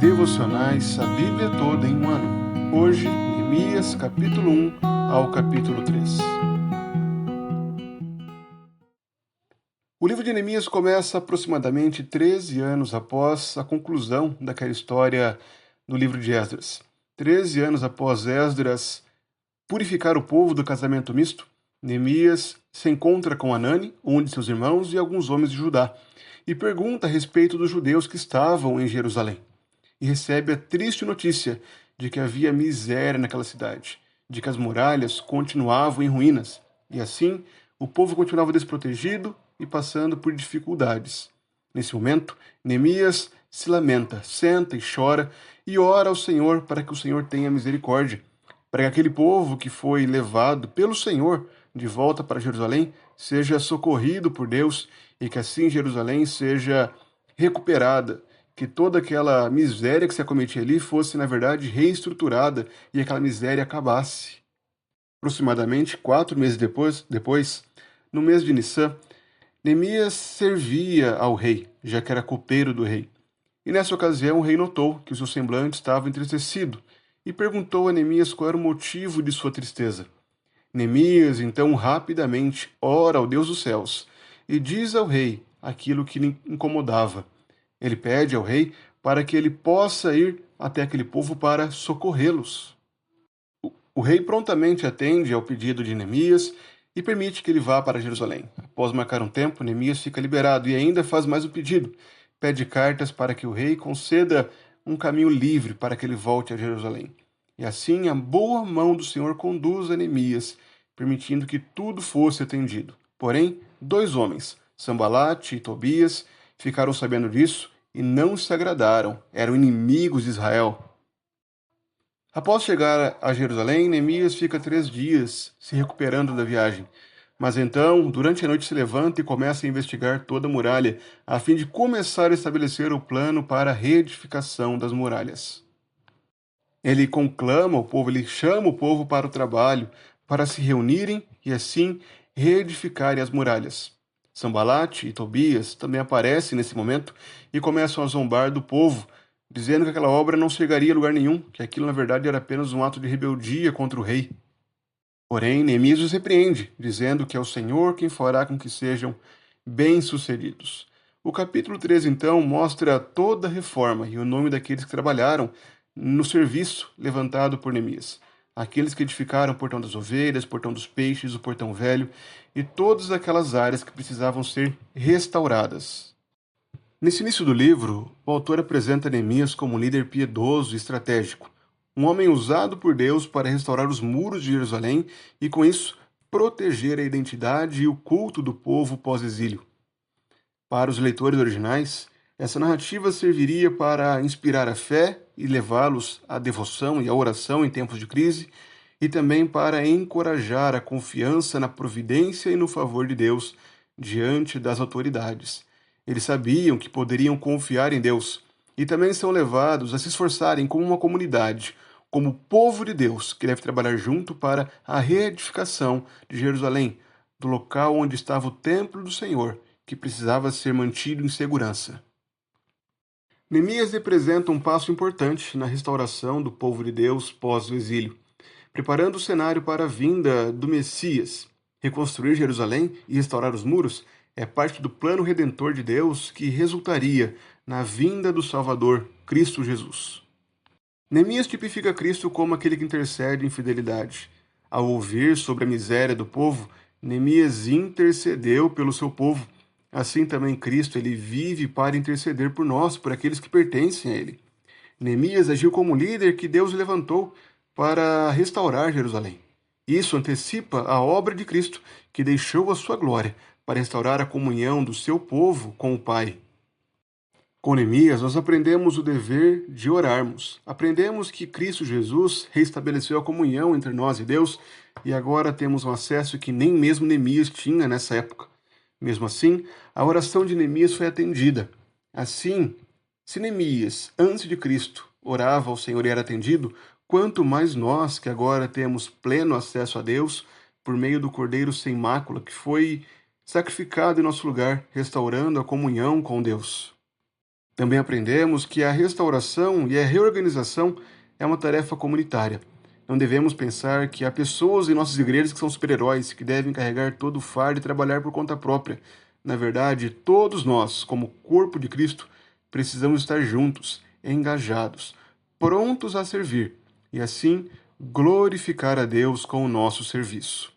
Devocionais, a Bíblia toda em um ano. Hoje, Neemias, capítulo 1 ao capítulo 3. O livro de Neemias começa aproximadamente 13 anos após a conclusão daquela história do livro de Esdras. 13 anos após Esdras purificar o povo do casamento misto, Neemias se encontra com Hanani, um de seus irmãos e alguns homens de Judá, e pergunta a respeito dos judeus que estavam em Jerusalém. E recebe a triste notícia de que havia miséria naquela cidade, de que as muralhas continuavam em ruínas, e assim o povo continuava desprotegido e passando por dificuldades. Nesse momento, Neemias se lamenta, senta e chora e ora ao Senhor para que o Senhor tenha misericórdia, para que aquele povo que foi levado pelo Senhor de volta para Jerusalém seja socorrido por Deus e que assim Jerusalém seja recuperada, que toda aquela miséria que se acometia ali fosse, na verdade, reestruturada e aquela miséria acabasse. Aproximadamente 4 meses depois, no mês de Nissan, Neemias servia ao rei, já que era copeiro do rei. E nessa ocasião o rei notou que o seu semblante estava entristecido e perguntou a Neemias qual era o motivo de sua tristeza. Neemias, então, rapidamente ora ao Deus dos céus e diz ao rei aquilo que lhe incomodava. Ele pede ao rei para que ele possa ir até aquele povo para socorrê-los. O rei prontamente atende ao pedido de Neemias e permite que ele vá para Jerusalém. Após marcar um tempo, Neemias fica liberado e ainda faz mais um pedido. Pede cartas para que o rei conceda um caminho livre para que ele volte a Jerusalém. E assim a boa mão do Senhor conduz a Neemias, permitindo que tudo fosse atendido. Porém, 2 homens, Sambalate e Tobias, ficaram sabendo disso e não se agradaram, eram inimigos de Israel. Após chegar a Jerusalém, Neemias fica 3 dias se recuperando da viagem. Mas então, durante a noite, se levanta e começa a investigar toda a muralha, a fim de começar a estabelecer o plano para a reedificação das muralhas. Ele conclama o povo, ele chama o povo para o trabalho, para se reunirem e assim reedificarem as muralhas. Sambalate e Tobias também aparecem nesse momento e começam a zombar do povo, dizendo que aquela obra não chegaria a lugar nenhum, que aquilo na verdade era apenas um ato de rebeldia contra o rei. Porém, Neemias os repreende, dizendo que é o Senhor quem fará com que sejam bem-sucedidos. O capítulo 13, então, mostra toda a reforma e o nome daqueles que trabalharam no serviço levantado por Neemias. Aqueles que edificaram o portão das ovelhas, o portão dos peixes, o portão velho e todas aquelas áreas que precisavam ser restauradas. Nesse início do livro, o autor apresenta Neemias como um líder piedoso e estratégico, um homem usado por Deus para restaurar os muros de Jerusalém e, com isso, proteger a identidade e o culto do povo pós-exílio. Para os leitores originais, essa narrativa serviria para inspirar a fé e levá-los à devoção e à oração em tempos de crise, e também para encorajar a confiança na providência e no favor de Deus diante das autoridades. Eles sabiam que poderiam confiar em Deus e também são levados a se esforçarem como uma comunidade, como povo de Deus, que deve trabalhar junto para a reedificação de Jerusalém, do local onde estava o templo do Senhor, que precisava ser mantido em segurança. Neemias representa um passo importante na restauração do povo de Deus pós o exílio, preparando o cenário para a vinda do Messias. Reconstruir Jerusalém e restaurar os muros é parte do plano redentor de Deus que resultaria na vinda do Salvador, Cristo Jesus. Neemias tipifica Cristo como aquele que intercede em fidelidade. Ao ouvir sobre a miséria do povo, Neemias intercedeu pelo seu povo. Assim também Cristo, ele vive para interceder por nós, por aqueles que pertencem a ele. Neemias agiu como líder que Deus levantou para restaurar Jerusalém. Isso antecipa a obra de Cristo, que deixou a sua glória para restaurar a comunhão do seu povo com o Pai. Com Neemias, nós aprendemos o dever de orarmos. Aprendemos que Cristo Jesus restabeleceu a comunhão entre nós e Deus, e agora temos um acesso que nem mesmo Neemias tinha nessa época. Mesmo assim, a oração de Neemias foi atendida. Assim, se Neemias, antes de Cristo, orava ao Senhor e era atendido, quanto mais nós, que agora temos pleno acesso a Deus, por meio do Cordeiro sem mácula, que foi sacrificado em nosso lugar, restaurando a comunhão com Deus. Também aprendemos que a restauração e a reorganização é uma tarefa comunitária. Não devemos pensar que há pessoas em nossas igrejas que são super-heróis, que devem carregar todo o fardo e trabalhar por conta própria. Na verdade, todos nós, como corpo de Cristo, precisamos estar juntos, engajados, prontos a servir e assim glorificar a Deus com o nosso serviço.